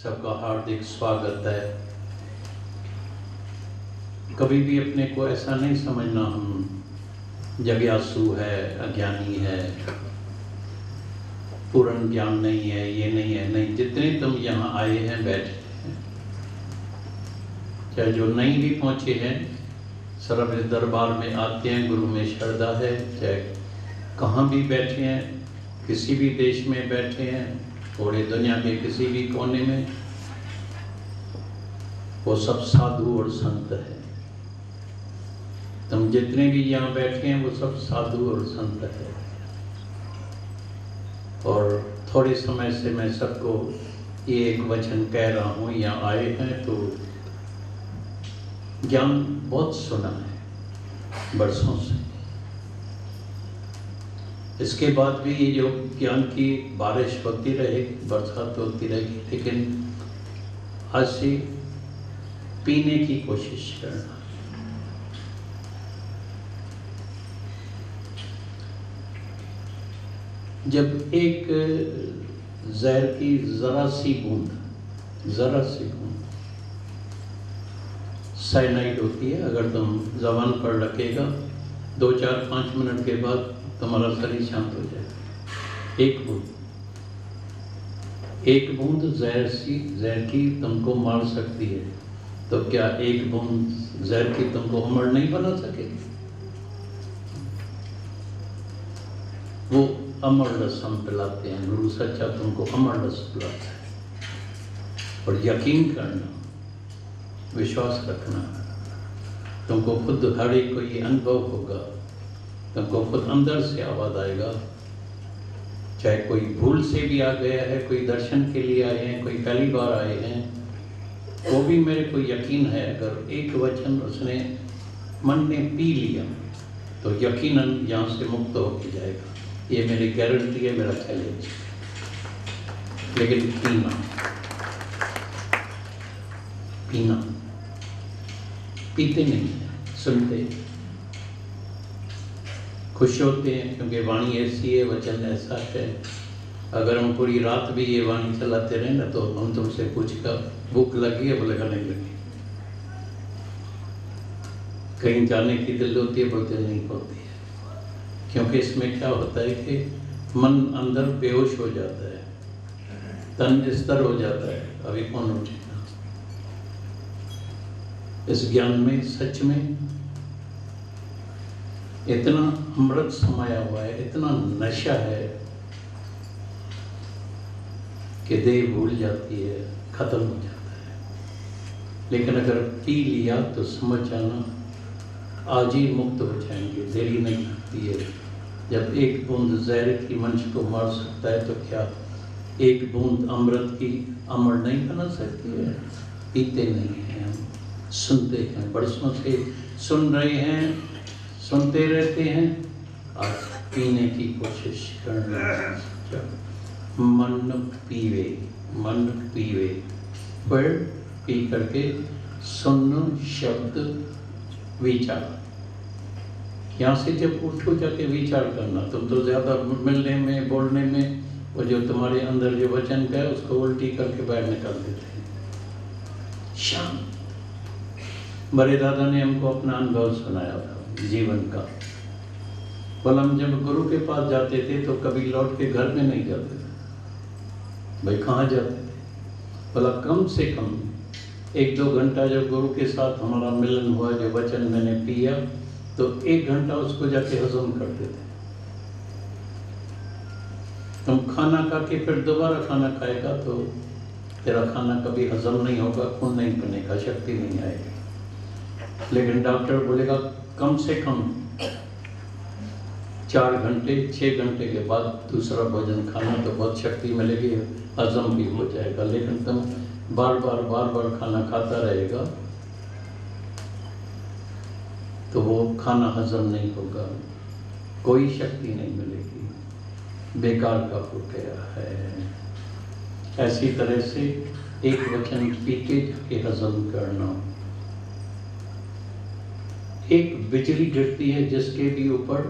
सबका हार्दिक स्वागत है। कभी भी अपने को ऐसा नहीं समझना हम जिज्ञासु है, अज्ञानी है, पूर्ण ज्ञान नहीं है, ये नहीं है। नहीं, जितने तुम यहाँ आए हैं, बैठे हैं, चाहे जो नहीं भी पहुँचे हैं, सर्व इस दरबार में आते हैं, गुरु में श्रद्धा है, चाहे कहाँ भी बैठे हैं, किसी भी देश में बैठे हैं, पूरे दुनिया के किसी भी कोने में, वो सब साधु और संत है। तुम जितने भी यहाँ बैठे हैं वो सब साधु और संत है। और थोड़े समय से मैं सबको ये एक वचन कह रहा हूँ, यहाँ आए हैं तो ज्ञान बहुत सुना है बरसों से। इसके बाद भी ये जो ज्ञान की बारिश होती रहेगी, बरसात होती रहेगी, लेकिन आज से पीने की कोशिश करना। जब एक जहर की जरा सी बूंद साइनाइड होती है, अगर तुम ज़बान पर रखेगा 2, 4, 5 मिनट के बाद तुम्हारा शरीर शांत हो जाएगा। एक बूंद जहर की तुमको मार सकती है, तो क्या एक बूंद जहर की तुमको अमर नहीं बना सकेगी? वो अमर रस हम पिलाते हैं, गुरु सच्चा तुमको अमर रस पिलाता है। और यकीन करना, विश्वास रखना, तुमको खुद हर एक को ये अनुभव होगा, तुमको खुद अंदर से आवाज आएगा। चाहे कोई भूल से भी आ गया है, कोई दर्शन के लिए आए हैं, कोई पहली बार आए हैं, वो भी मेरे को यकीन है, अगर एक वचन उसने मन में पी लिया तो यकीनन यहाँ से मुक्त होकर जाएगा। ये मेरी गारंटी है, मेरा चैलेंज। लेकिन पीना पीते नहीं है, सुनते, खुश होते हैं क्योंकि वाणी ऐसी है, वचन ऐसा है। अगर हम पूरी रात भी ये वाणी चलाते रहे ना, तो हम तुमसे पूछेगा भूख लगी है, बोलेगा नहीं लगी। कहीं जाने की दिल होती है, बोलते नहीं होती है। क्योंकि इसमें क्या होता है कि मन अंदर बेहोश हो जाता है, तन स्तर हो जाता है, अभी कौन उठेगा। इस ज्ञान में सच में इतना अमृत समाया हुआ है, इतना नशा है कि देह भूल जाती है, खत्म हो जाता है। लेकिन अगर पी लिया तो समझ जाना आज ही मुक्त हो जाएंगे, देरी नहीं लगती है। जब एक बूंद जहर की मनुष्य को मार सकता है, तो क्या एक बूंद अमृत की अमर नहीं बना सकती है? पीते नहीं हैं हम, सुनते हैं, बरसों से सुन रहे हैं, सुनते रहते हैं, और पीने की कोशिश करना। मन पीवे, फिर पी करके सुन शब्द विचार। यहाँ से जब उठो जाके विचार करना। तुम तो ज़्यादा मिलने में, बोलने में, वो जो तुम्हारे अंदर जो वचन का है उसको उल्टी करके बाहर निकाल देते हैं। शांत। बड़े दादा ने हमको अपना अनुभव सुनाया था जीवन का। बोला हम जब गुरु के पास जाते थे तो कभी लौट के घर में नहीं जाते थे। भाई कहाँ जाते थे? बोला कम से कम 1-2 घंटा जब गुरु के साथ हमारा मिलन हुआ, जो वचन मैंने पिया, तो 1 घंटा उसको जाके हजम करते थे। तुम खाना खा के फिर दोबारा खाना खाएगा तो तेरा खाना कभी हजम नहीं होगा, खून नहीं बनेगा, शक्ति नहीं आएगी। लेकिन डॉक्टर बोलेगा कम से कम 4 घंटे 6 घंटे के बाद दूसरा भोजन खाना, तो बहुत शक्ति मिलेगी, हजम भी हो जाएगा। लेकिन तुम बार बार खाना खाता रहेगा तो वो खाना हजम नहीं होगा, कोई शक्ति नहीं मिलेगी, बेकार का हो गया है। ऐसी तरह से एक वचन पी के हजम करना। एक बिजली गिरती है जिसके भी ऊपर,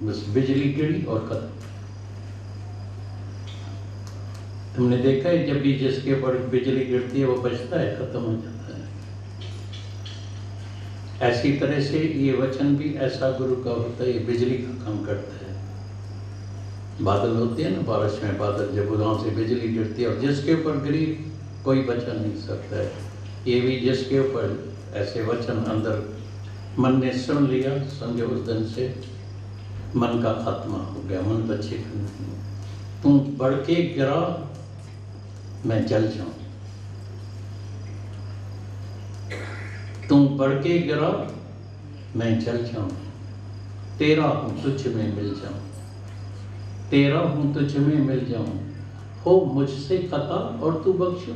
बस बिजली गिरी और खत्म। तुमने देखा है जब भी जिसके ऊपर बिजली गिरती है वो बचता है, खत्म हो जाता है। ऐसी तरह से ये वचन भी ऐसा गुरु का होता है, ये बिजली का काम करता है। बादल होते हैं ना, बारिश में बादल, जब गाँव से बिजली गिरती है और जिसके ऊपर गिरी कोई बचा नहीं सकता है। ये भी जिसके ऊपर ऐसे वचन अंदर मन ने सुन लिया, समझो उस दिन से मन का आत्मा हो गया, मन बच्चे का नहीं। तुम बढ़ के गिरा मैं जल जाऊं, तुम बढ़ के गिरा मैं जल जाऊं, तेरा हूं तुझ में मिल जाऊं, तेरा हूं तुझ में मिल जाऊं, हो मुझसे खता और तू बख्शो,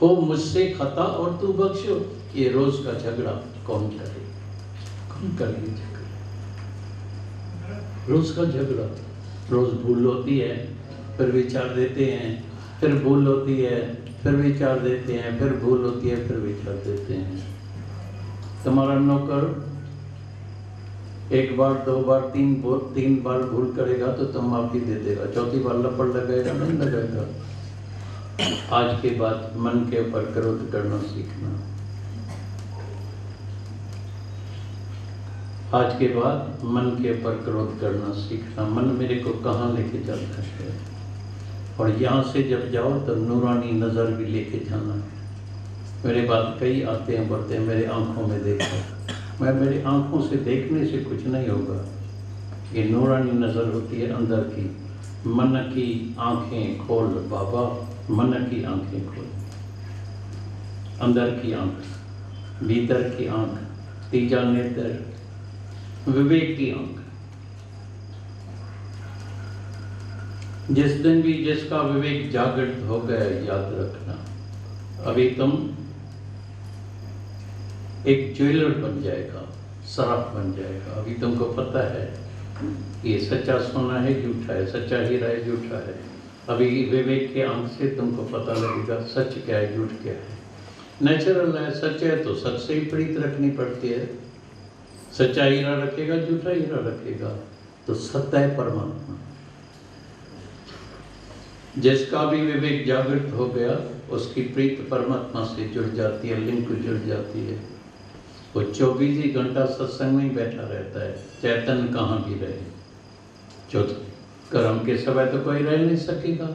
हो मुझसे खता और तू बख्शो। ये रोज का झगड़ा कौन करे, कौन करे झगड़ा, रोज का झगड़ा। रोज भूल होती है, फिर विचार देते हैं, फिर भूल होती है, फिर विचार देते हैं, फिर भूल होती है, फिर विचार देते हैं। तुम्हारा नौकर एक बार, दो बार, तीन बार भूल करेगा तो तुम माफी दे देगा, चौथी बार लपड़ लगेगा नहीं लगेगा। आज के बाद मन के ऊपर क्रोध करना सीखना। आज के बाद मन के ऊपर क्रोध करना सीखना। मन मेरे को कहाँ लेके जाता है, और यहाँ से जब जाओ तो नूरानी नज़र भी लेके जाना है। मेरे बात कई आते हैं बढ़ते हैं, मेरे आंखों में देखो, मैं मेरी आंखों से देखने से कुछ नहीं होगा। ये नूरानी नज़र होती है अंदर की। मन की आंखें खोल बाबा, मन की आंखें खोल, अंदर की आंख, भीतर की आंख, तीजा नेत्र, विवेक की आंख। जिस दिन भी जिसका विवेक जागृत हो गया, याद रखना अभी तुम एक ज्वेलर बन जाएगा, सराफ बन जाएगा। अभी तुमको पता है ये सच्चा सोना है झूठा है, सच्चा हीरा है झूठा है। अभी विवेक के आंख से तुमको पता लगेगा सच क्या है झूठ क्या है। नेचुरल है, सच है तो सच से ही प्रीत रखनी पड़ती है। सच्चा हीरा रखेगा, झूठा हीरा रखेगा, तो सत्य है परमात्मा। जिसका भी विवेक जागृत हो गया उसकी प्रीत परमात्मा से जुड़ जाती है, लिंक जुड़ जाती है। वो 24 ही घंटा सत्संग में ही बैठा रहता है, चैतन्य कहाँ भी रहे। जो कर्म के समय तो कोई रह नहीं सकेगा,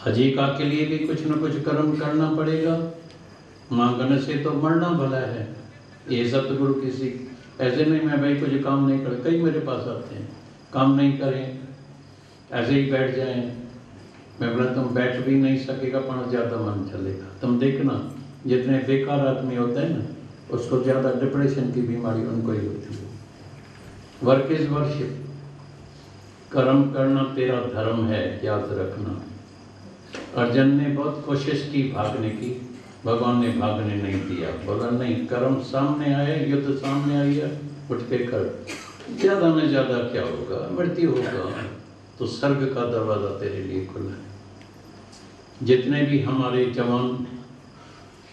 हजीका के लिए भी कुछ न कुछ कर्म करना पड़ेगा। मांगने से तो मरना भला है। ये सतगुरु किसी ऐसे नहीं मैं भाई कुछ काम नहीं कर, कई मेरे पास आते हैं काम नहीं करें, ऐसे ही बैठ जाएं। मैं बोला तुम बैठ भी नहीं सकेगा पर ज़्यादा मन चलेगा। तुम देखना जितने बेकार आदमी होते हैं ना, उसको ज़्यादा डिप्रेशन की बीमारी उनको ही होती है। वर्क इज वर्शिप, कर्म करना तेरा धर्म है, याद रखना। अर्जुन ने बहुत कोशिश की भागने की, भगवान ने भागने नहीं दिया। बोला नहीं, कर्म सामने आए, युद्ध सामने आई है, उठ के कर। ज़्यादा में ज़्यादा क्या होगा, मृत्यु होगा, तो स्वर्ग का दरवाज़ा तेरे लिए खुला है। जितने भी हमारे जवान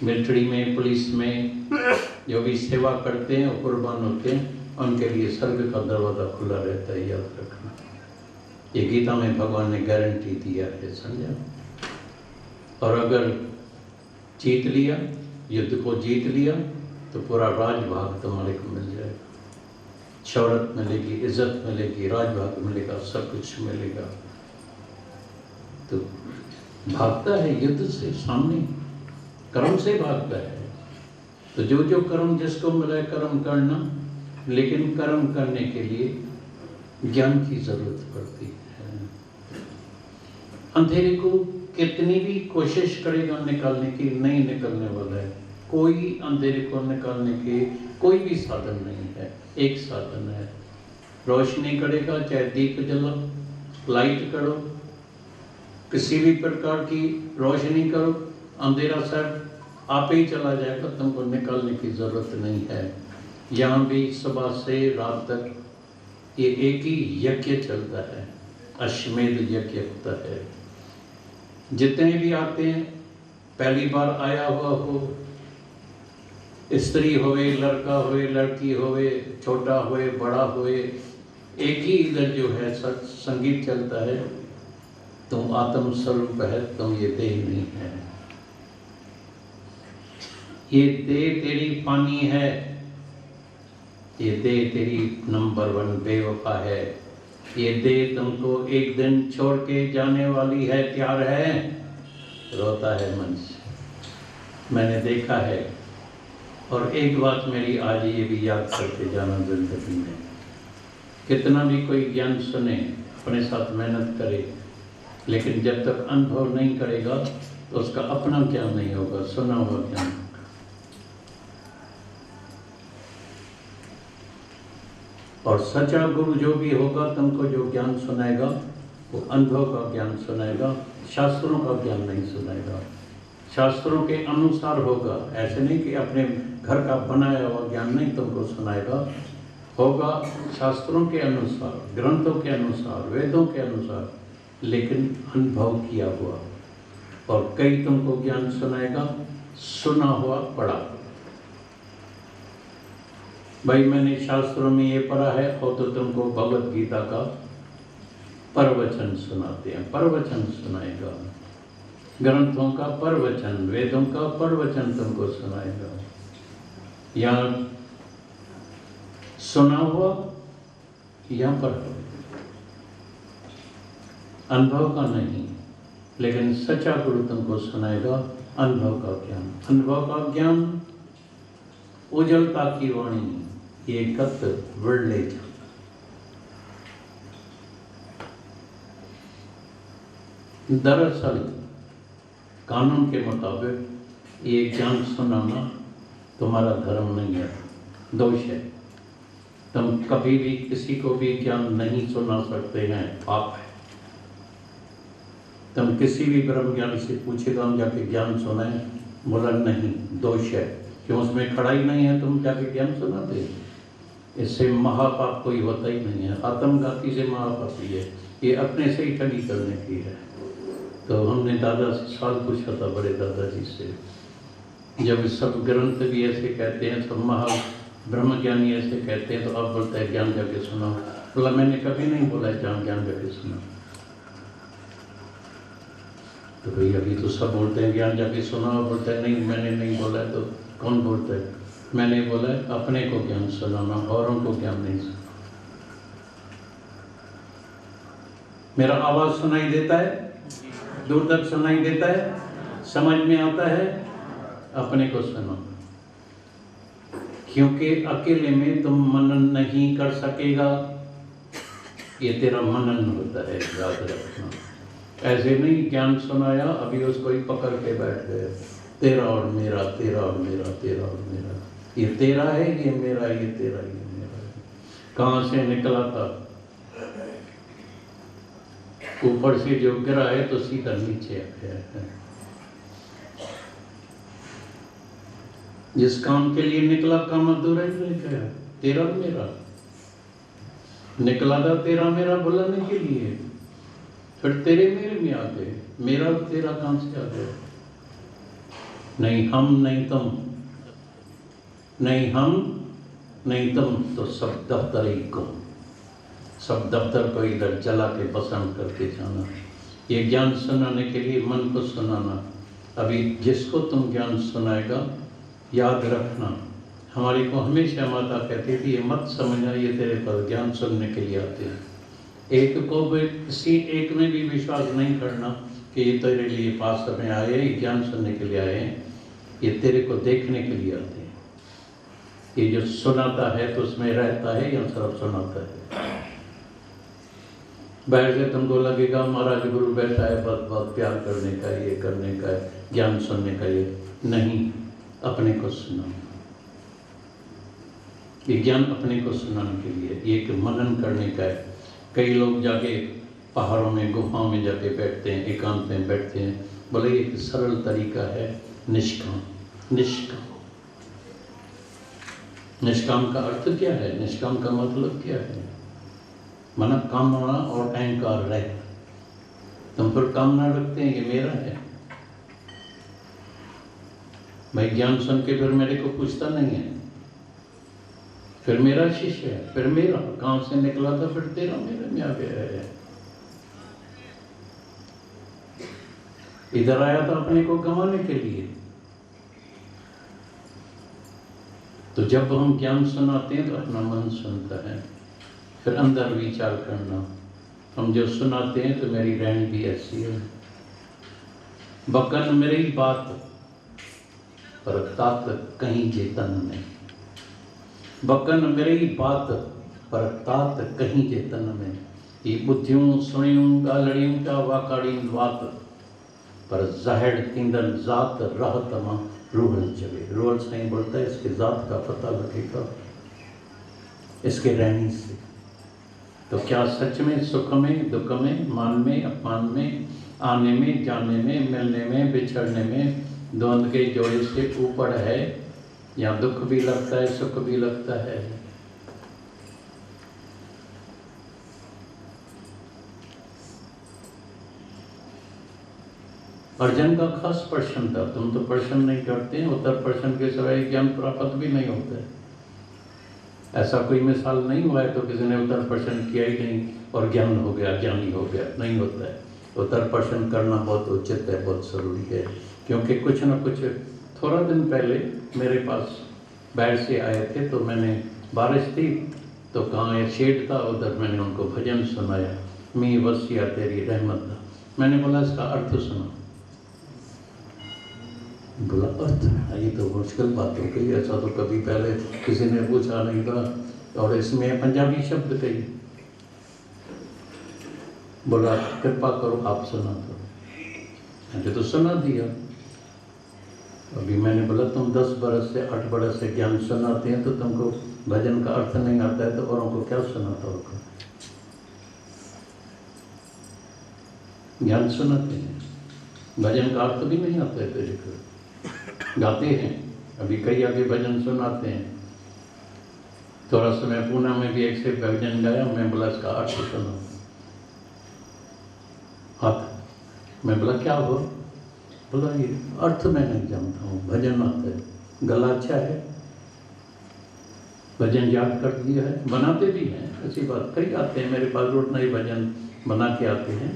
मिलिट्री में, पुलिस में जो भी सेवा करते हैं और कुर्बान होते हैं, उनके लिए स्वर्ग का दरवाज़ा खुला रहता है, याद रखना। ये गीता में भगवान ने गारंटी दिया है, समझा। और अगर जीत लिया, युद्ध को जीत लिया, तो पूरा राजभाग तुम्हारे को मिल जाएगा। शौहरत मिलेगी, इज्जत मिलेगी, राजभाग मिलेगा, सब कुछ मिलेगा। तो भागता है युद्ध से, सामने कर्म से भागता है। तो जो जो कर्म जिसको मिला है कर्म करना, लेकिन कर्म करने के लिए ज्ञान की जरूरत पड़ती है। अंधेरे को कितनी भी कोशिश करेगा निकालने की, नहीं निकलने वाला है। कोई अंधेरे को निकालने के कोई भी साधन नहीं है। एक साधन है, रोशनी करेगा, चाहे दीप जला, लाइट करो, किसी भी प्रकार की रोशनी करो, अंधेरा सब आप ही चला जाएगा, तुमको निकालने की जरूरत नहीं है। यहाँ भी सुबह से रात तक ये एक ही यज्ञ चलता है, अश्वमेध यज्ञ होता है। जितने भी आते हैं, पहली बार आया हुआ हो, स्त्री होवे, लड़का होवे, लड़की होवे, छोटा होवे, बड़ा होवे, एक ही इधर जो है संगीत चलता है। तुम आत्म स्वरूप है, तुम ये देह नहीं है। ये देह तेरी पानी है, ये देह तेरी नंबर 1 बेवफा है। ये देह तुमको एक दिन छोड़ के जाने वाली है, प्यार है। रोता है मनुष्य, मैंने देखा है। और एक बात मेरी आज ये भी याद करके जाना जिंदगी में, कितना भी कोई ज्ञान सुने, अपने साथ मेहनत करे, लेकिन जब तक अनुभव नहीं करेगा तो उसका अपना ज्ञान नहीं होगा, सुना हुआ ज्ञान। और सच्चा गुरु जो भी होगा तुमको जो ज्ञान सुनाएगा वो अनुभव का ज्ञान सुनाएगा, शास्त्रों का ज्ञान नहीं सुनाएगा। शास्त्रों के अनुसार होगा, ऐसे नहीं कि अपने घर का बनाया हुआ ज्ञान नहीं तुमको सुनाएगा। होगा शास्त्रों के अनुसार, ग्रंथों के अनुसार, वेदों के अनुसार, लेकिन अनुभव किया हुआ। और कई तुमको ज्ञान सुनाएगा सुना हुआ, पढ़ा। भाई मैंने शास्त्रों में ये पढ़ा है, और तो तुमको भगवत गीता का प्रवचन सुनाते हैं, प्रवचन सुनाएगा। ग्रंथों का प्रवचन, वेदों का प्रवचन तुमको सुनाएगा। या सुना हुआ या पढ़ा, अनुभव का नहीं, लेकिन सच्चा गुरु तुमको सुनाएगा अनुभव का ज्ञान। अनुभव का ज्ञान उजलता की वाणी, ये कत वर्ले। दरअसल कानून के मुताबिक ये ज्ञान सुनाना तुम्हारा धर्म नहीं है, दोष है। तुम कभी भी किसी को भी ज्ञान नहीं सुना सकते हैं, पाप है। तुम किसी भी ब्रह्म ज्ञानी से पूछेगा हम जाके ज्ञान सुनाए, बोला नहीं, दोष है। क्यों उसमें खड़ा ही नहीं है, तुम जाके ज्ञान सुनाते? इससे महापाप कोई होता ही नहीं है। आत्मघाती से महापापी है, ये अपने से ही ठगी करने की है। तो हमने दादा से सवाल पूछा था, बड़े दादाजी से, जब सब ग्रंथ भी ऐसे कहते हैं, सब महा ब्रह्मज्ञानी ऐसे कहते हैं, तो आप बोलते हैं ज्ञान जाके सुना। बोला मैंने कभी नहीं बोला ज्ञान जाके सुना। तो भाई अभी तो सब बोलते हैं ज्ञान जाके सुना, बोलते हैं नहीं मैंने नहीं बोला। तो कौन बोलता है? मैंने बोला अपने को ज्ञान सुनाना, औरों को ज्ञान नहीं सुना। मेरा आवाज सुनाई देता है, दूर तक सुनाई देता है, समझ में आता है? अपने को सुनो, क्योंकि अकेले में तुम मनन नहीं कर सकेगा। ये तेरा मनन होता है, याद रखना। ऐसे नहीं ज्ञान सुनाया अभी उसको ही पकड़ के बैठ गए, तेरा और मेरा, तेरा और मेरा, तेरा और मेरा। ये तेरा है, ये मेरा, ये तेरा, ये मेरा है। कहाँ से निकला था? ऊपर से जो गिरा है तो सीधा नीचे आ गया है। जिस काम के लिए निकला काम अधूरा ही रह गया। तेरा मेरा निकला था, तेरा मेरा बुलाने के लिए, फिर तेरे मेरे में आ गए। मेरा तेरा कहाँ से आ गया? नहीं हम नहीं तुम, नहीं हम नहीं तुम, तो सब दफ्तर ही गुम। सब दफ्तर को इधर जला के पसंद करके जाना। ये ज्ञान सुनाने के लिए मन को सुनाना। अभी जिसको तुम ज्ञान सुनाएगा, याद रखना, हमारी को हमेशा माता कहती थी ये मत समझना ये तेरे पास ज्ञान सुनने के लिए आते हैं। एक को भी, किसी एक में भी विश्वास नहीं करना कि ये तेरे लिए पास में आए, ज्ञान सुनने के लिए आए हैं। ये तेरे को देखने के लिए आते हैं। ये जो सुनाता है तो उसमें रहता है या सिर्फ सुनाता है? बैठ के तुमको लगेगा महाराज गुरु बैठा है, बहुत बहुत प्यार करने का, ये करने का, ज्ञान सुनने का। ये नहीं, अपने को सुनाना। ये ज्ञान अपने को सुनाने के लिए, ये एक मनन करने का है। कई लोग जाके पहाड़ों में, गुफाओं में जाके बैठते हैं, एकांत में बैठते हैं। बोले एक सरल तरीका है निष्काम। निष्काम, निष्काम का अर्थ क्या है? निष्काम का मतलब क्या है? माना कामना और अहंकार रहे। तुम पर कामना रखते हैं ये मेरा है। भाई ज्ञान सुन के फिर मेरे को पूछता नहीं है, फिर मेरा शिष्य है, फिर मेरा कहाँ से निकला था, फिर तेरा मेरे में आ गया है। इधर आया था अपने को गंवाने के लिए। तो जब हम ज्ञान सुनाते हैं तो अपना मन सुनता है, फिर अंदर विचार करना, हम जो सुनाते हैं तो मेरी रहनी भी ऐसी है। बकन मेरी बात पर तात कहीं जेतन में, बकन मेरी बात पर तात कहीं जेतन में, ये बुद्धियों सुनियों गालड़ियों का वाकाड़ी वात पर जाहिर तींदन जात रहत मां रूहल चले। रूहल साईं बोलता है इसके जात का पता लगेगा इसके रहने से। तो क्या सच में सुख में दुख में मान में अपमान में आने में जाने में मिलने में बिछड़ने में द्वंद के जोड़े से ऊपर है, या दुख भी लगता है सुख भी लगता है? अर्जुन का खास प्रश्न था, तुम तो प्रश्न नहीं करते हैं, उत्तर प्रश्न के सिवाय ज्ञान प्राप्त भी नहीं होता है। ऐसा कोई मिसाल नहीं हुआ है तो किसी ने उत्तर प्रश्न किया ही नहीं और ज्ञान हो गया, ज्ञानी हो गया, नहीं होता है। उत्तर प्रश्न करना बहुत उचित है, बहुत जरूरी है, क्योंकि कुछ न कुछ थोड़ा दिन पहले मेरे पास बाहर से आए थे, तो मैंने बारिश थी तो कहाँ एक शेड था, उधर मैंने उनको भजन सुनाया, मी वसिया तेरी रहमत था। मैंने बोला इसका अर्थ सुना। बोला अर्थ, ये तो मुश्किल बात हो गई, ऐसा तो कभी पहले किसी ने पूछा नहीं था, और इसमें पंजाबी शब्द कही। बोला कृपा करो आप सुना दो। मैंने तो सुना दिया। अभी मैंने बोला तुम 10 बरस से 8 बरस से ज्ञान सुनाते हैं, तो तुमको भजन का अर्थ नहीं आता है, तो औरों को क्या सुनाता होगा? ज्ञान सुनाते हैं, भजन का अर्थ भी नहीं आता है तेरे को। गाते हैं, अभी कई आगे भजन सुनाते हैं। थोड़ा समय पूना में भी एक से भजन गाया, मैं बोला इसका अर्थ सुनो। हाथ मैं बोला क्या हुआ? बोला ये अर्थ मैं नहीं जानता हूँ, भजन आता है, गला अच्छा है, भजन याद कर दिया है, बनाते भी हैं, अच्छी बात। कई आते हैं मेरे पास रोज नए भजन बना के आते हैं,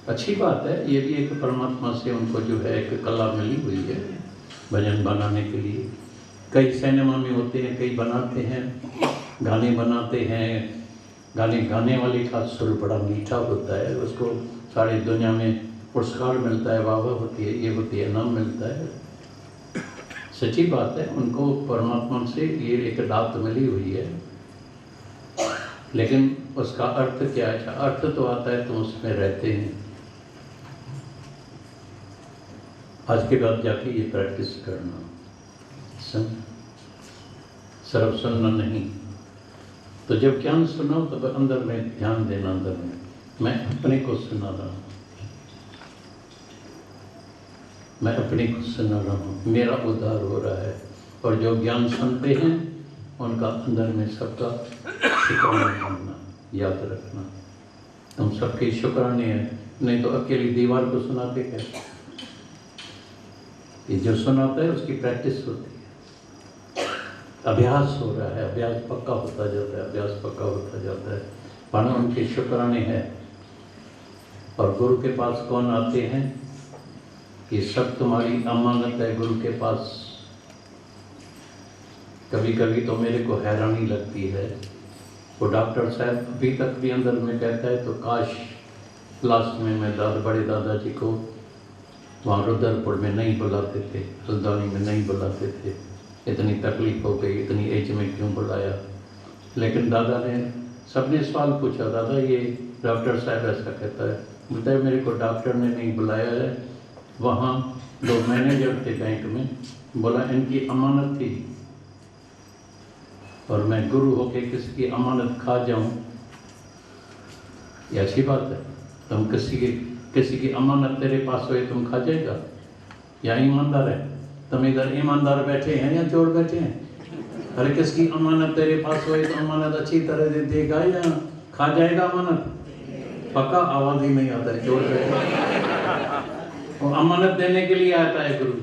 अच्छी बात है। ये भी एक परमात्मा से उनको जो है एक कला मिली हुई है भजन बनाने के लिए। कई सिनेमा में होते हैं, कई बनाते हैं, गाने बनाते हैं, गाने गाने वाले का सुर बड़ा मीठा होता है, उसको सारी दुनिया में पुरस्कार मिलता है, वाह होती है, ये होती है, नाम मिलता है। सच्ची बात है, उनको परमात्मा से ये एक दात मिली हुई है, लेकिन उसका अर्थ क्या है? अर्थ तो आता है तुम उसमें रहते हैं। आज के बाद जाके ये प्रैक्टिस करना, सिर्फ सुनना नहीं। तो जब ज्ञान सुनो तब अंदर में ध्यान देना, अंदर में मैं अपने को सुना रहा हूँ, मैं अपने को सुना रहा हूँ, मेरा उद्धार हो रहा है। और जो ज्ञान सुनते हैं उनका अंदर में सबका शुक्राना करना, याद रखना। तुम सबके शुक्राने हैं, नहीं तो अकेली दीवार को सुनाते क्या? ये जो सुनाता है उसकी प्रैक्टिस होती है, अभ्यास हो रहा है, अभ्यास पक्का होता जाता है, अभ्यास पक्का होता जाता है। मानो उनके शुक्राने हैं। और गुरु के पास कौन आते हैं? ये सब तुम्हारी अमानत है गुरु के पास। कभी कभी तो मेरे को हैरानी लगती है, वो डॉक्टर साहब अभी तक भी अंदर में कहता है, तो काश लास्ट में मैं बड़े दादाजी को वहाँ रुद्रपुर में नहीं बुलाते थे, हल्द्वानी में नहीं बुलाते थे, इतनी तकलीफ हो गई, इतनी एज में क्यों बुलाया। लेकिन दादा ने, सबने सवाल पूछा, दादा ये डॉक्टर साहब ऐसा कहता है, बोलता है मेरे को डॉक्टर ने नहीं बुलाया है, वहाँ 2 मैनेजर थे बैंक में, बोला इनकी अमानत थी, और मैं गुरु होके किसी की अमानत खा जाऊँ, ये अच्छी बात है? तुम किसी की अमानत तेरे पास हो, तुम खा जाएगा? या ईमानदार है? तुम इधर ईमानदार बैठे हैं या चोर बैठे हैं? अरे किसकी अमानत तेरे पास हो तो अमानत अच्छी तरह से देगा या खा जाएगा अमानत? पक्का आवाज ही नहीं आता है, चोर बैठे। और अमानत देने के लिए आता है गुरु।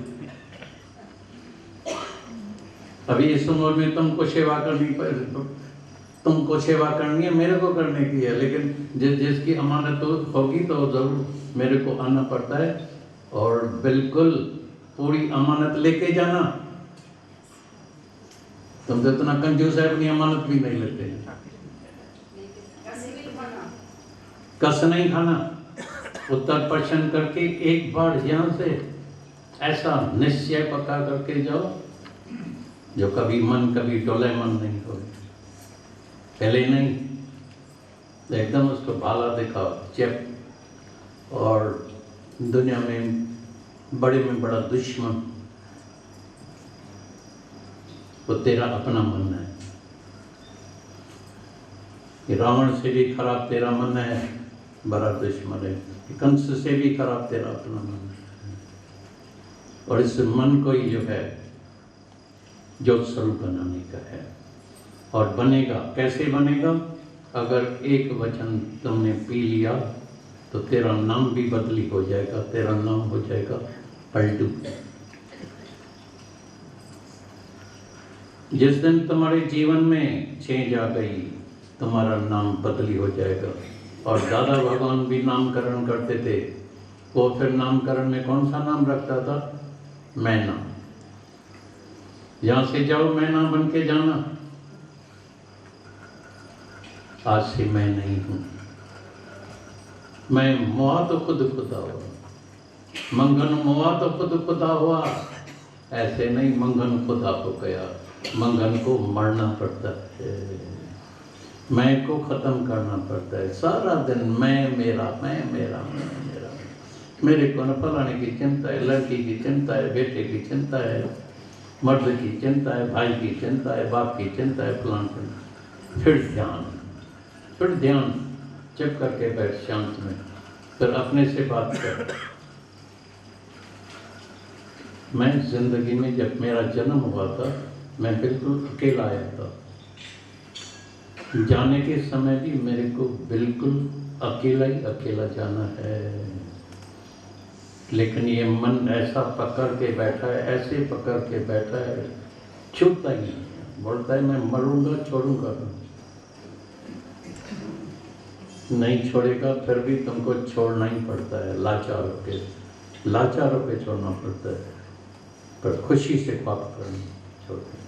अभी इस उम्र में तुमको सेवा करनी है, मेरे को करने की है, लेकिन जिसकी अमानत होगी तो जरूर मेरे को आना पड़ता है। और बिल्कुल पूरी अमानत लेके जाना। तुम तो इतना कंजूस है, अपनी अमानत भी नहीं लेते हैं। कस नहीं खाना, उत्तर पश्चिम करके एक बार यहाँ से ऐसा निश्चय पक्का करके जाओ जो कभी डोले मन नहीं हो। पहले नहीं, एकदम उसको भाला दिखाओ चेप। और दुनिया में बड़ा दुश्मन वो तेरा अपना मन है। कि रावण से भी खराब तेरा मन है, बड़ा दुश्मन है। कंस से भी खराब तेरा अपना मन है। और इस मन को ही जो है ज्योत स्वरूप बनाने का है। और बनेगा कैसे बनेगा? अगर एक वचन तुमने पी लिया तो तेरा नाम भी बदली हो जाएगा, तेरा नाम हो जाएगा पलटू। जिस दिन तुम्हारे जीवन में चेंज आ गई, तुम्हारा नाम बदली हो जाएगा। और दादा भगवान भी नामकरण करते थे। वो फिर नामकरण में कौन सा नाम रखता था? मैना। यहाँ से जाओ मैना बन के जाना। आज से मैं नहीं हूँ, मैं मुआ तो खुद खुदा हुआ, मंगन मुआ तो खुद खुदा हुआ। ऐसे नहीं, मंगन खुदा हो गया। मंगन को मरना पड़ता है, मैं को खत्म करना पड़ता है। सारा दिन मैं मेरा, मैं मेरा, मैं मेरा। मेरे को न फलाने की चिंता है, लड़की की चिंता है, बेटे की चिंता है, मर्द की चिंता है, भाई की चिंता है, बाप की चिंता है, फलान चिंता। फिर ध्यान चुप करके बैठ शांत में, फिर अपने से बात कर। मैं जिंदगी में जब मेरा जन्म हुआ था, मैं बिल्कुल अकेला आया था। जाने के समय भी मेरे को बिल्कुल अकेला ही अकेला जाना है। लेकिन ये मन ऐसा पकड़ के बैठा है, ऐसे पकड़ के बैठा है, छूटता ही नहीं। बोलता है मैं मरूंगा, छोड़ूंगा नहीं। छोड़ेगा फिर भी तुमको छोड़ना ही पड़ता है। लाचार होके छोड़ना पड़ता है, पर खुशी से ख्वाब करना छोड़ते।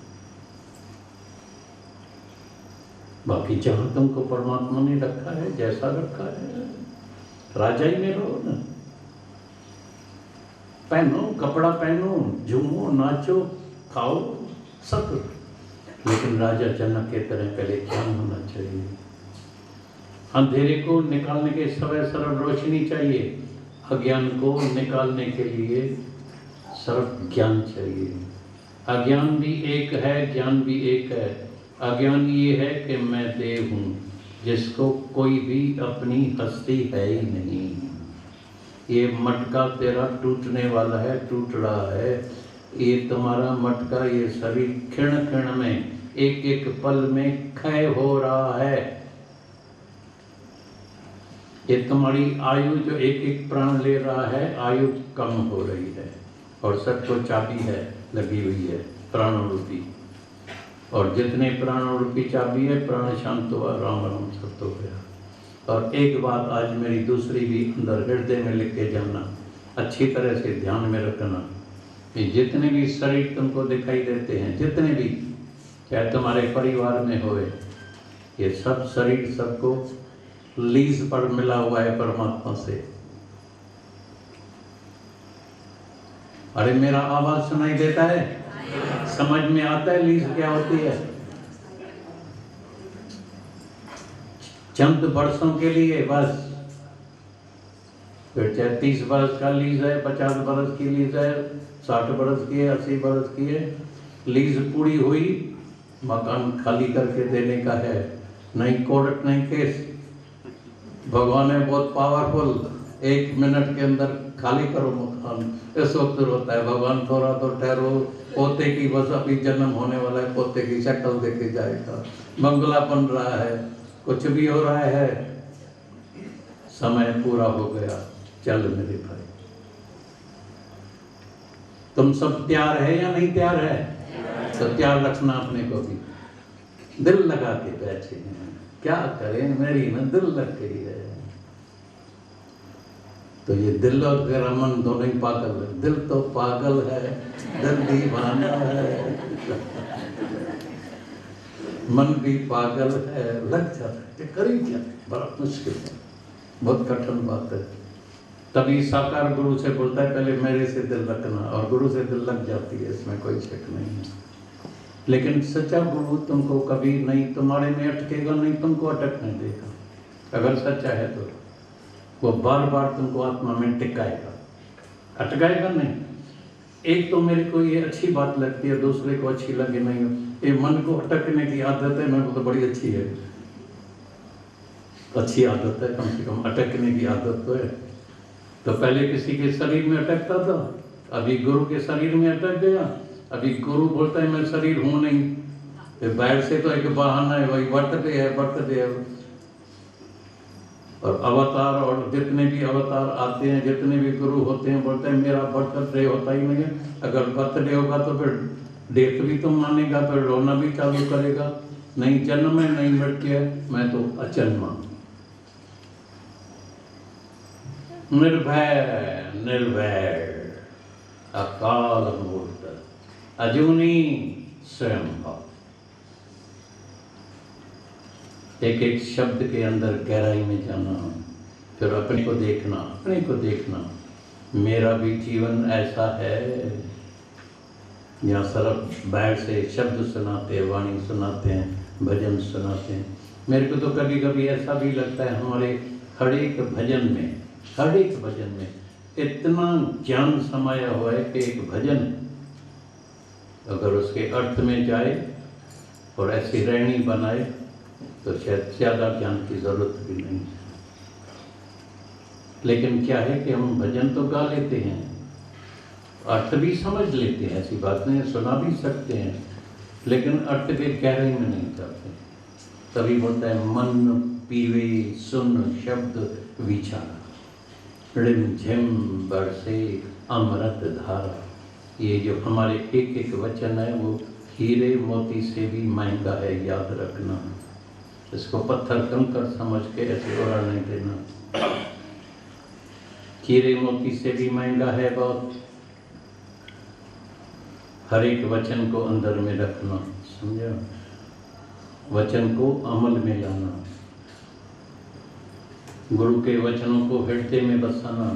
बाकी जहाँ तुमको परमात्मा ने रखा है, जैसा रखा है, राजा ही में रहो ना। पहनो कपड़ा, पहनो, झूमो, नाचो, खाओ, सब। लेकिन राजा जनक के तरह पहले ज्ञान होना चाहिए। अंधेरे को निकालने के समय सरल रोशनी चाहिए, अज्ञान को निकालने के लिए सरल ज्ञान चाहिए। अज्ञान भी एक है, ज्ञान भी एक है। अज्ञान ये है कि मैं देव हूँ, जिसको कोई भी अपनी हस्ती है ही नहीं। ये मटका तेरा टूटने वाला है, टूट रहा है। ये तुम्हारा मटका, ये शरीर क्षण क्षण में, एक एक पल में क्षय हो रहा है। ये तुम्हारी आयु जो एक एक प्राण ले रहा है, आयु कम हो रही है। और सबको चाबी है लगी हुई है, प्राण रूपी। और जितने प्राण रूपी चाबी है, प्राण शांत हुआ, राम राम सब तो गया। और एक बात आज मेरी दूसरी भी अंदर हृदय में लिख के जाना, अच्छी तरह से ध्यान में रखना कि जितने भी शरीर तुमको दिखाई देते हैं, जितने भी, चाहे तुम्हारे परिवार में होए, ये सब शरीर सबको लीज पर मिला हुआ है परमात्मा से। अरे मेरा आवाज सुनाई देता है? समझ में आता है लीज क्या होती है? चंद वर्षों के लिए बस। फिर चाहे 30 वर्ष का लीज है, 50 वर्ष की लीज है, 60 वर्ष की है, 80 वर्ष की है, लीज पूरी हुई, मकान खाली करके देने का है। नहीं कोर्ट, नहीं केस। भगवान है बहुत पावरफुल, 1 मिनट के अंदर खाली करो मकान। इस वक्त होता है भगवान थोड़ा तो ठहरो, पोते की बस अभी जन्म होने वाला है, पोते की शक्ल देखे जाएगा, बंगला बन रहा है, कुछ भी हो रहा है, समय पूरा हो गया, चल मेरे भाई। तुम सब तैयार है या नहीं तैयार है? तो तैयार रखना अपने को भी। दिल लगा के बैठे हैं, क्या करें, मेरी ना दिल लग गई है। तो ये दिल और तेरा मन दोनों ही पागल है। दिल तो पागल है, दिल दीवाना है, मन भी पागल है, लग जाता है, करी क्या, बड़ा मुश्किल है, बहुत कठिन बात है। तभी साकार गुरु से बोलता है पहले मेरे से दिल रखना, और गुरु से दिल लग जाती है, इसमें कोई शक नहीं है। लेकिन सच्चा गुरु तुमको कभी नहीं तुम्हारे में अटकेगा नहीं, तुमको अटकने देगा। अगर सच्चा है तो वो बार बार तुमको आत्मा में टिकाएगा, अटकाएगा नहीं। एक तो मेरे को ये अच्छी बात लगती है, दूसरे को अच्छी लगे नहीं, ये मन को अटकने की आदत है, मेरे को तो बड़ी अच्छी है, अच्छी आदत है, कम से कम अटकने की आदत तो है। तो पहले किसी के शरीर में अटकता था, अभी गुरु के शरीर में अटक गया। अभी गुरु बोलता है मैं शरीर हूँ नहीं, बाहर से तो एक बहाना है, वही बर्थडे है। और अवतार, और जितने भी अवतार आते हैं, जितने भी गुरु होते हैं, बोलते हैं मेरा बर्थडे होता ही नहीं है। अगर बर्थडे होगा तो फिर डेट भी तुम मानेगा, फिर रोना भी चालू करेगा, नहीं जन्म है नहीं मृत्यु है, मैं तो अजन्मा, निर्भय निर्भय, अकाल मूर्त, अजूनी स्वयंभव। एक एक शब्द के अंदर गहराई में जाना, फिर अपने को देखना, मेरा भी जीवन ऐसा है। यहाँ सिर्फ बाहर से शब्द सुनाते हैं, वाणी सुनाते हैं, भजन सुनाते हैं। मेरे को तो कभी कभी ऐसा भी लगता है हमारे हर एक भजन में इतना ज्ञान समाया हुआ है कि एक भजन अगर उसके अर्थ में जाए और ऐसी रहनी बनाए तो शायद ज़्यादा ज्ञान की ज़रूरत भी नहीं है। लेकिन क्या है कि हम भजन तो गा लेते हैं, अर्थ भी समझ लेते हैं, ऐसी बात नहीं, सुना भी सकते हैं, लेकिन अर्थ के गहराई में नहीं जाते। तभी बोलता है मन पीवे सुन शब्द विचार, रिमझिम बरसे अमृत धारा। ये जो हमारे एक एक वचन है वो हीरे मोती से भी महंगा है, याद रखना। इसको पत्थर कंकर समझ के ऐसे उड़ा नहीं देना। हीरे मोती से भी महंगा है बहुत। हर एक वचन को अंदर में रखना, समझा, वचन को अमल में लाना, गुरु के वचनों को हृदय में बसाना।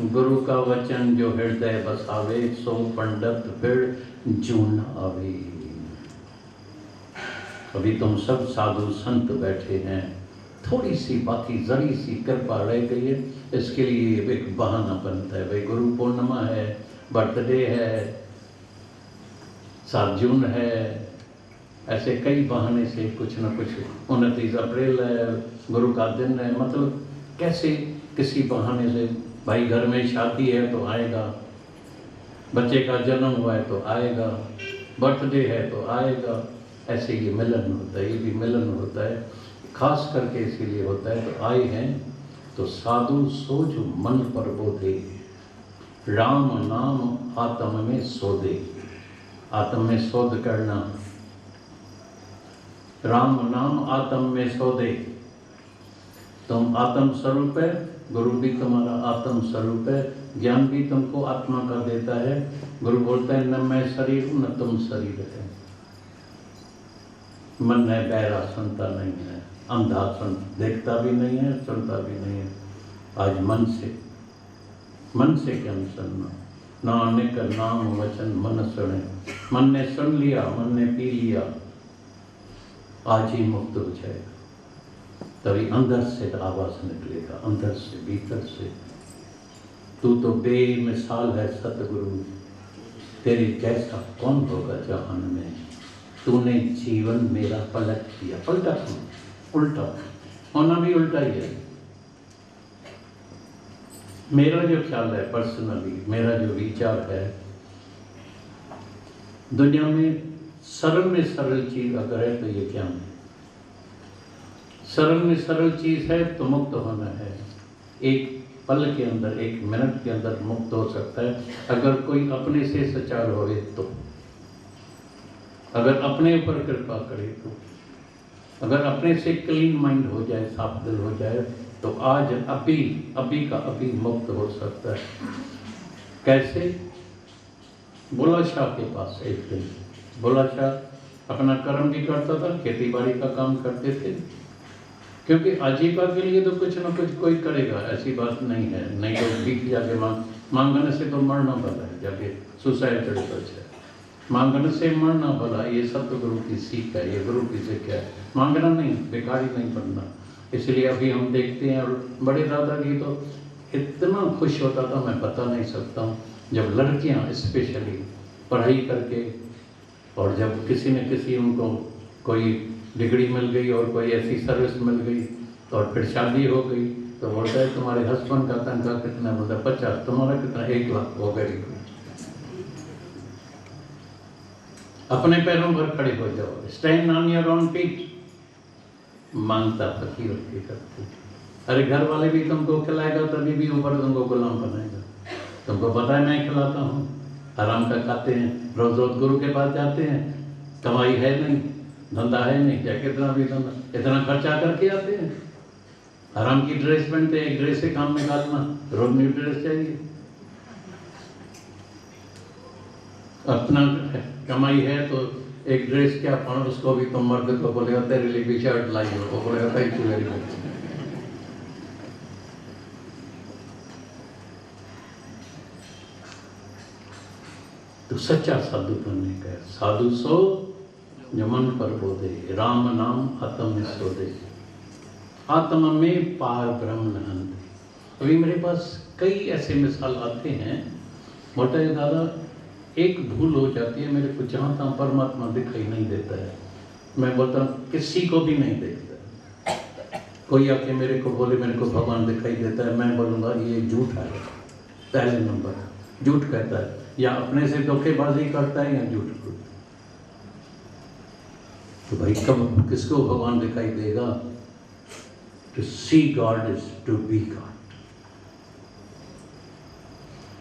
गुरु का वचन जो हृदय बसावे, सो पंडित फिर जून आवे। अभी तुम सब साधु संत बैठे हैं, थोड़ी सी बाकी जरी सी कृपा रह गई है, इसके लिए एक बहाना बनता है, भाई गुरु पूर्णिमा है, बर्थडे है, 7 जून है, ऐसे कई बहाने से कुछ न कुछ, 29 अप्रैल है, गुरु का दिन है, मतलब कैसे किसी बहाने से, भाई घर में शादी है तो आएगा, बच्चे का जन्म हुआ है तो आएगा, बर्थडे है तो आएगा, ऐसे ये मिलन होता है, ये भी मिलन होता है, खास करके इसीलिए होता है। तो आए हैं तो साधु सोच मन पर बोधे, राम नाम आत्म में सोधे। आत्म में शोध करना, राम नाम आत्म में सोधे। तुम आत्म स्वरूप है, गुरु भी तुम्हारा आत्म स्वरूप है, ज्ञान भी तुमको आत्मा का देता है। गुरु बोलता है न मैं शरीर हूँ न तुम शरीर है। मन है बहरा, सुनता नहीं है, अंधा सुन देखता भी नहीं है, सुनता भी नहीं है। आज मन से क्या सुनना, नानक नाम वचन मन सुने। मन ने सुन लिया, मन ने पी लिया, आज ही मुक्त हो जाएगा। तभी अंदर से आवाज निकलेगा, अंदर से, भीतर से, तू तो बेमिसाल है सतगुरु, तेरे जैसा कौन होगा जहान में। तूने जीवन मेरा पलट दिया। पलटा क्यों? उल्टा होना भी उल्टा ही है। मेरा जो ख्याल है पर्सनली, मेरा जो विचार है, दुनिया में सरल चीज अगर है तो ये ज्ञान है। सरल में सरल चीज है तो मुक्त होना है। एक पल के अंदर, एक मिनट के अंदर मुक्त हो सकता है अगर कोई अपने से सचार होवे तो, अगर अपने ऊपर कृपा करे तो, अगर अपने से क्लीन माइंड हो जाए, साफ दिल हो जाए तो आज अभी अभी का अभी मुक्त हो सकता है। कैसे? बुल्ला शाह के पास एक दिन, बुल्ला शाह अपना कर्म भी करता था, खेती बाड़ी का काम करते थे, क्योंकि आजीविका के लिए तो कुछ ना कुछ कोई करेगा, ऐसी बात नहीं है। नहीं तो भीख जाके मांगने से तो मरना भला है, जाके सुसाइड कर है। मांगने से मरना भला, ये सब तो गुरु की सीख है, ये गुरु की सीख है। मांगना नहीं, भिखारी नहीं बनना। इसलिए अभी हम देखते हैं, और बड़े दादाजी तो इतना खुश होता था, मैं बता नहीं सकता हूँ, जब लड़कियाँ स्पेशली पढ़ाई करके, और जब किसी न किसी उनको कोई डिग्री मिल गई और कोई ऐसी सर्विस मिल गई और फिर शादी हो गई, तो बोलता है तुम्हारे हस्बैंड का तनख्वाह कितना? बोलता है 50। तुम्हारा कितना? 1 लाख। हो गई। अपने पैरों पर खड़े हो जाओ, stand on your own feet. मांगता फकीर की करती। अरे घर वाले भी तुमको खिलाएगा, तभी भी ऊपर तुमको गुलाम बनाएगा। तुमको पता है मैं खिलाता हूँ, आराम का खाते हैं, रोज रोज गुरु के पास जाते हैं, कमाई है नहीं, धंधा है नहीं, क्या कितना भी धंधा, इतना खर्चा करके आते हैं। आराम की ड्रेस पहनते हैं, एक ड्रेस से काम निकालना, रोज न्यू ड्रेस चाहिए। अपना कमाई है तो एक ड्रेस क्या पाना, उसको भी तुम मर्द को बोलेगा तेरे लिए भी शर्ट लाई हो, वो बोलेगा थैंक यू वेरी मच। तो सच्चा साधु बनने का, साधु सो जो मन पर बोधे, राम नाम आत्म में सोधे, आत्मा में पार ब्रह्म नहंते। अभी मेरे पास कई ऐसे मिसाल आते हैं, मोटे दादा एक भूल हो जाती है मेरे को, जहाँ तहाँ परमात्मा दिखाई नहीं देता है। मैं बोलता हूँ किसी को भी नहीं देखता। कोई आके मेरे को बोले मेरे को भगवान दिखाई देता है, मैं बोलूँगा ये झूठ है। पहले नंबर झूठ कहता है, या अपने से धोखेबाजी करता है या झूठ बोलता है। तो भाई कब किसको भगवान दिखाई देगा? To see God is to be God.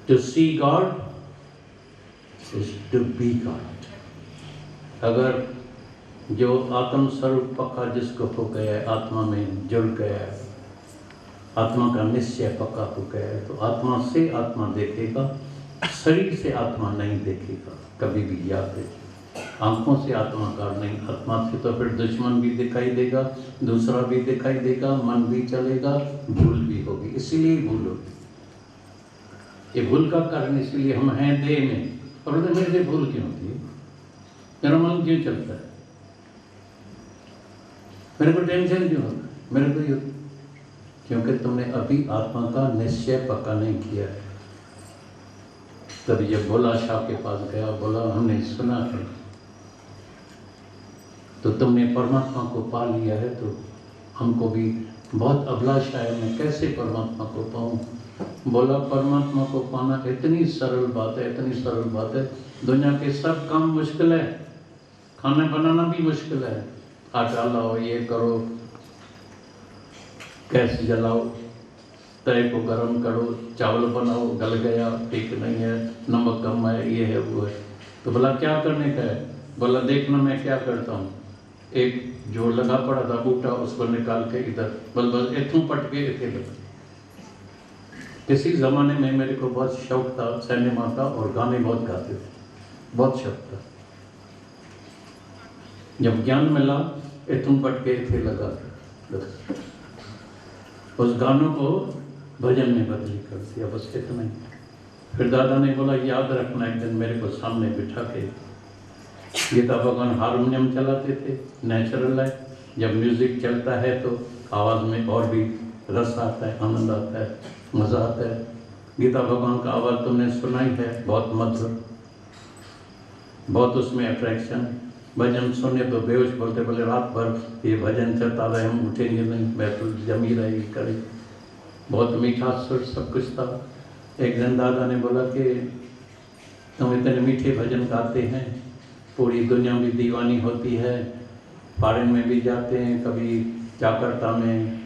To see God is to be God. अगर जो आत्म स्वरूप पक्का जिसको हो गया है, आत्मा में जुड़ गया है, आत्मा का निश्चय पक्का हो गया है, तो आत्मा से आत्मा देखेगा, शरीर से आत्मा नहीं देखेगा कभी भी। याद रखिए, आंखों से आत्मा का नहीं, आत्मा से तो फिर दुश्मन भी दिखाई देगा, दूसरा भी दिखाई देगा, मन भी चलेगा, भूल भी होगी, इसीलिए भूल होगी। ये भूल का कारण इसलिए हम हैं देह में। और मेरे से भूल क्यों होती है? मेरा मन क्यों चलता है? मेरे को टेंशन क्यों होता है? मेरे को ये, क्योंकि तुमने अभी आत्मा का निश्चय पक्का नहीं किया है। तभी जब भोला शाह के पास गया, बोला हमने सुना है तो तुमने परमात्मा को पा लिया है, तो हमको भी बहुत अभिलाषा है, मैं कैसे परमात्मा को पाऊँ? बोला परमात्मा को पाना इतनी सरल बात है, इतनी सरल बात है, दुनिया के सब काम मुश्किल है, खाना बनाना भी मुश्किल है। आटा लाओ, ये करो, गैस जलाओ, तवे को गर्म करो, चावल बनाओ, गल गया, ठीक नहीं है, नमक कम है, ये है वो है। तो बोला क्या करने का है? बोला देखना मैं क्या करता हूँ। एक जो लगा पड़ा था बूटा, उसको निकाल के इधर बस इथों पट के इथे लगा। किसी ज़माने में मेरे को बहुत शौक था सिनेमा का, और गाने बहुत गाते थे, बहुत शौक था। जब ज्ञान मिला, इथों पट के इथे लगा, उस गानों को भजन में बदली कर दिया, बस इतना ही। फिर दादा ने बोला याद रखना, एक दिन मेरे को सामने बिठा के, गीता भगवान हारमोनियम चलाते थे, नेचुरल है, जब म्यूजिक चलता है तो आवाज़ में और भी रस आता है, आनंद आता है, मज़ा आता है। गीता भगवान का आवाज़ तुमने सुनाई है, बहुत मधुर, बहुत उसमें अट्रैक्शन। भजन सुने तो बेहोश बोलते, बोले रात भर ये भजन चलता रहे, हम उठेंगे नहीं, मैं तो जमी रहेगी करें। बहुत मीठा सुर सब कुछ था। एक दिन दादा ने बोला कि तुम इतने मीठे भजन गाते हैं, पूरी दुनिया में दीवानी होती है, फॉरेन में भी जाते हैं, कभी जाकर्ता में,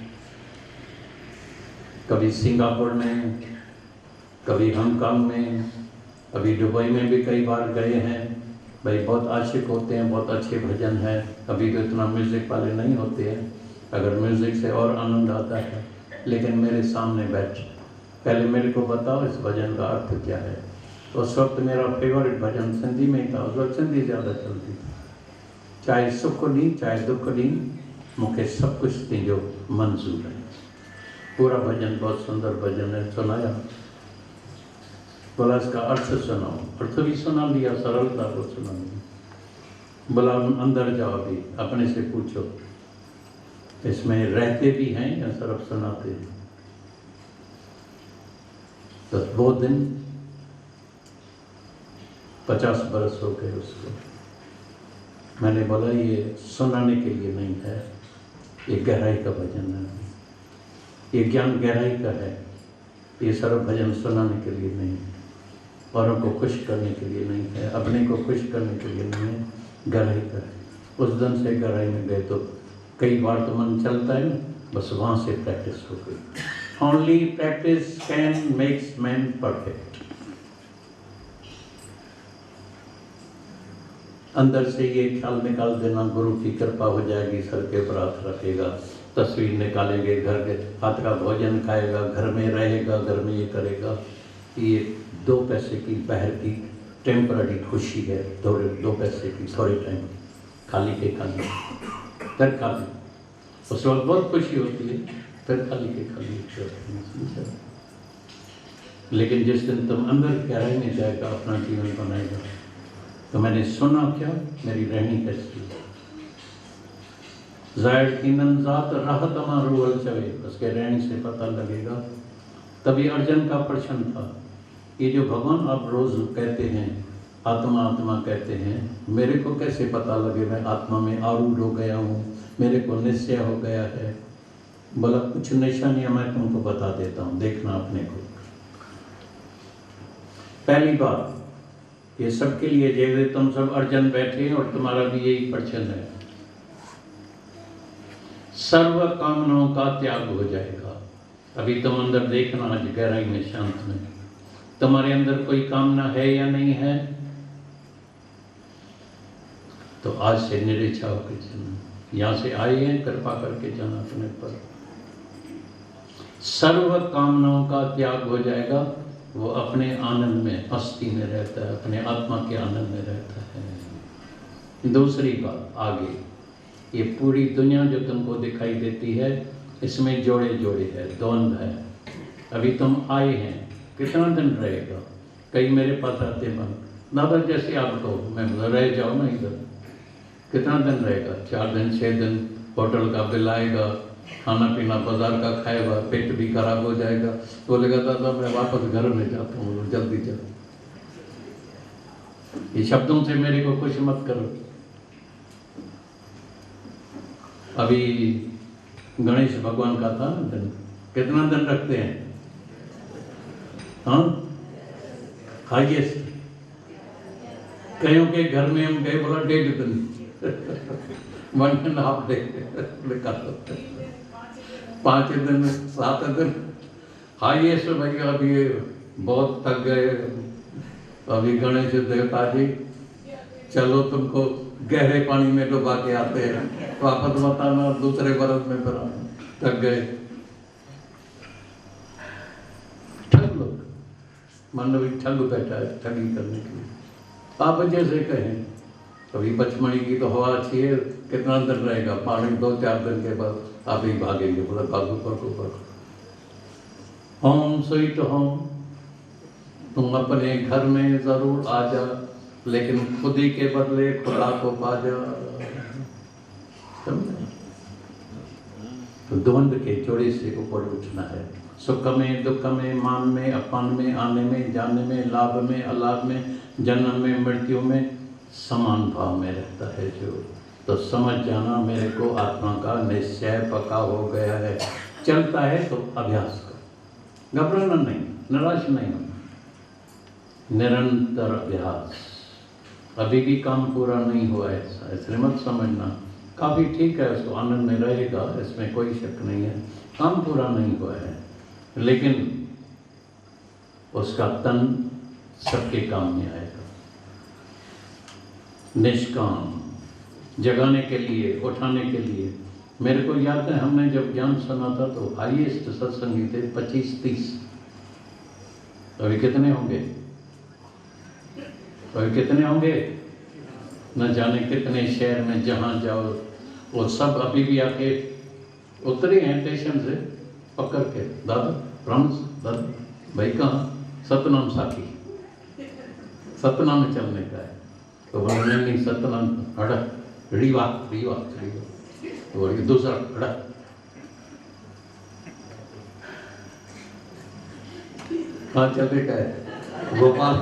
कभी सिंगापुर में, कभी हांगकांग में, अभी दुबई में भी कई बार गए हैं। भाई बहुत आशिक होते हैं, बहुत अच्छे भजन हैं। अभी तो इतना म्यूज़िक वाले नहीं होते हैं, अगर म्यूज़िक से और आनंद आता है। लेकिन मेरे सामने बैठ, पहले मेरे को बताओ इस भजन का अर्थ क्या है। तो उस वक्त मेरा फेवरेट भजन सिंधी में ही था, उस वक्त सिंधी ज़्यादा चलती थी। चाहे सुख ॾींहुं चाहे दुख ॾींहुं मूंखे सब कुछ तुंहिंजो मंजूर है। पूरा भजन बहुत सुंदर भजन है, सुनाया। बोला इसका अर्थ सुनाओ, अर्थ भी सुना लिया, सरलता को सुना लिया। बोला अंदर जाओ भी, अपने से पूछो इसमें रहते भी हैं या सिर्फ सुनाते हैं। तो वो दिन 50 बरस हो गए उसको। मैंने बोला ये सुनाने के लिए नहीं है, ये गहराई का भजन है, ये ज्ञान गहराई का है। ये सर्व भजन सुनाने के लिए नहीं है, औरों को खुश करने के लिए नहीं है, अपने को खुश करने के लिए नहीं है, गहराई का है। उस दिन से गहराई में गए तो कई बार तो मन चलता है ना, बस वहाँ से प्रैक्टिस हो गई। Only practice can makes man perfect. अंदर से ये ख्याल निकाल देना, गुरु की कृपा हो जाएगी, सर के ऊपर हाथ रखेगा, तस्वीर निकालेंगे, घर के हाथ का भोजन खाएगा, घर में रहेगा, घर में ये करेगा। ये 2 पैसे की बाहर की टेम्पररी खुशी है, 2 पैसे की, थोड़े टाइम खाली के खाली, फिर खाली, उस वक्त बहुत खुशी होती है, फिर खाली के खाली। लेकिन जिस दिन तुम अंदर गहराई में जाएगा, अपना जीवन बनाएगा, तो मैंने सुना क्या, मेरी रहनी कैसी, जाहिर ईंदन ज़ात राह तमारू हल चवे, उसके रहने से पता लगेगा। तभी अर्जुन का प्रश्न था, ये जो भगवान आप रोज कहते हैं आत्मा आत्मा कहते हैं, मेरे को कैसे पता लगे मैं आत्मा में आरूढ़ हो गया हूँ, मेरे को निश्चय हो गया है। बोला कुछ निशानियां मैं तुमको बता देता हूँ, देखना अपने को। पहली बात, ये सबके लिए, जैसे तुम सब अर्जुन बैठे और तुम्हारा भी यही प्रश्न है, सर्व कामनाओं का त्याग हो जाएगा। अभी तुम अंदर देखना, आज गहराई में, शांत में, तुम्हारे अंदर कोई कामना है या नहीं है, तो आज से निरीक्षा होकर चलना। यहाँ से आए हैं, कृपा करके जाना अपने पर। सर्व कामनाओं का त्याग हो जाएगा, वो अपने आनंद में, मस्ती में रहता है, अपने आत्मा के आनंद में रहता है। दूसरी बात, आगे ये पूरी दुनिया जो तुमको दिखाई देती है, इसमें जोड़े जोड़े है, द्वंद्व है। अभी तुम आए हैं, कितना दिन रहेगा? कई मेरे पास आते मन, दादा जैसे आप कहो, मैं रह जाओ ना इधर, कितना दिन रहेगा? 4 दिन 6 दिन, होटल का बिल आएगा, खाना पीना बाजार का खाएगा, पेट भी खराब हो जाएगा, बोलेगा दादा मैं वापस घर में जाता हूँ, जल्दी जाओ। ये शब्दों से मेरे को खुश मत करो। अभी गणेश भगवान का था ना दिन, कितना दिन रखते हैं? हाँ, हाईएस्ट कईयों के घर में हम गए, बोला 1.5 दिन 1.5 डे लिखा, 5 दिन 7 दिन हाईएस्ट। भैया अभी बहुत थक गए, अभी गणेश देवता जी चलो तुमको गहरे पानी में डुबा के आते हैं, वापस बताना दूसरे बरस में, फिर थक गए। ठग लोग, मन भी ठग बैठा है, ठगी करने के लिए। आप जैसे कहें, कभी पचमढ़ी की तो हवा अच्छी है, कितना दिन रहेगा? पानी 2-4 दिन के बाद आप ही भागेंगे, बोला भागो भागो भागो। होम स्वीट होम, तुम अपने घर में जरूर आ जा, लेकिन खुद ही के बदले खुदा को पा जा। तो द्वंद्व के जोड़े से ऊपर उठना है। सुख में दुख में, मान में अपमान में, आने में जाने में, लाभ में अलाभ में, जन्म में मृत्यु में, समान भाव में रहता है जो। तो समझ जाना मेरे को आत्मा का निश्चय पक्का हो गया है। चलता है तो अभ्यास कर, घबराना नहीं, निराश नहीं होना, निरंतर अभ्यास। अभी भी काम पूरा नहीं हुआ है, इसलिए मत समझना, काफ़ी ठीक है, उसको आनंद में रहेगा, इसमें कोई शक नहीं है। काम पूरा नहीं हुआ है, लेकिन उसका तन सबके काम में आएगा। निष्काम, जगाने के लिए, उठाने के लिए, मेरे को याद है हमने जब ज्ञान सुना था तो हाईएस्ट सत्संगी थे 25-30। अभी कितने होंगे? अभी कितने होंगे? न जाने कितने शहर में जहाँ जाओ वो सब अभी भी आके उतरे हैं स्टेशन से पकड़ के, दादा प्रॉमिस, दादा भाई कहाँ? सतनाम साखी, सतनाम में चलने का है। तो बोले नहीं सतनाम हड़ा रीवा रीवा रीवा, तो बोले दूसरा हड़ा। कहाँ चलने का है? भोपाल।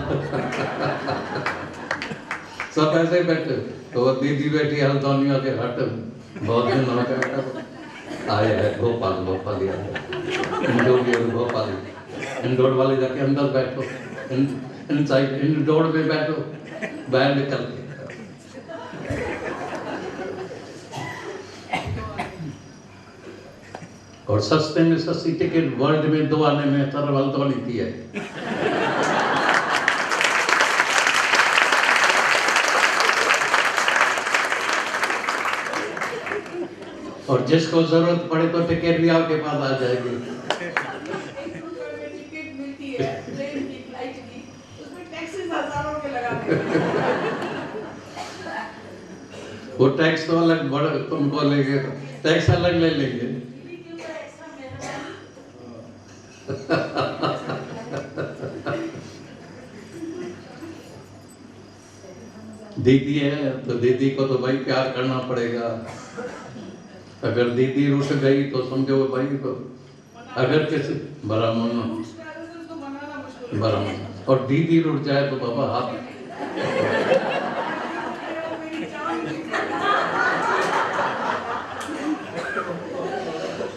सब ऐसे बैठे, तो वो दीदी बैठी हल्द्वानी के हट, बहुत दिन हो गया आया है भोपाल, भोपाल इंदौर, भोपाल इंदौर वाले जाके अंदर बैठो, इनसाइड इंदौर में बैठो, बाहर निकल के। और सस्ते में सस्ती टिकट वर्ल्ड में 2 आने में तरवल तो नहीं थी है। और जिसको जरूरत पड़े तो टिकट भी आपके पास आ जाएगी। टिकट मिलती है प्लेन की, फ्लाइट की, उसमें टैक्सेस हजारों के लगाते हैं। वो टैक्स तो अलग बड़ा तुमको लेंगे, टैक्स अलग ले लेंगे। दीदी है तो दीदी को तो भाई प्यार करना पड़ेगा। अगर दीदी रूठ गई तो समझो भाई को, अगर किसी ब्राह्मण और दीदी रूठ जाए तो बाबा हाथ।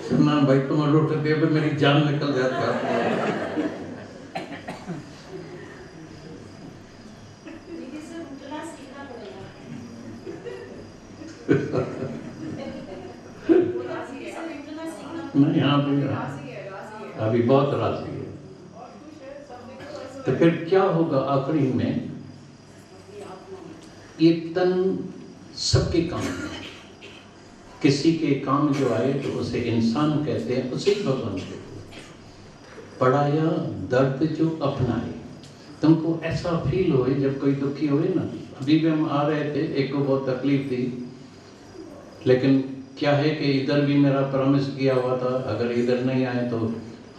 सुनना भाई तुम रूठ गए तो मेरी जान निकल जाती है। नहीं यहाँ पे अभी बहुत राशि है। तो फिर क्या होगा आखिरी में? ये तन सबके काम है। किसी के काम जो आए तो उसे इंसान कहते हैं, उसे ही भगवान कहते हैं। पढ़ाया दर्द जो अपनाए। तुमको ऐसा फील हो जब कोई दुखी होए ना, अभी भी हम आ रहे थे, एक को बहुत तकलीफ थी, लेकिन क्या है कि इधर भी मेरा प्रॉमिस किया हुआ था अगर इधर नहीं आए तो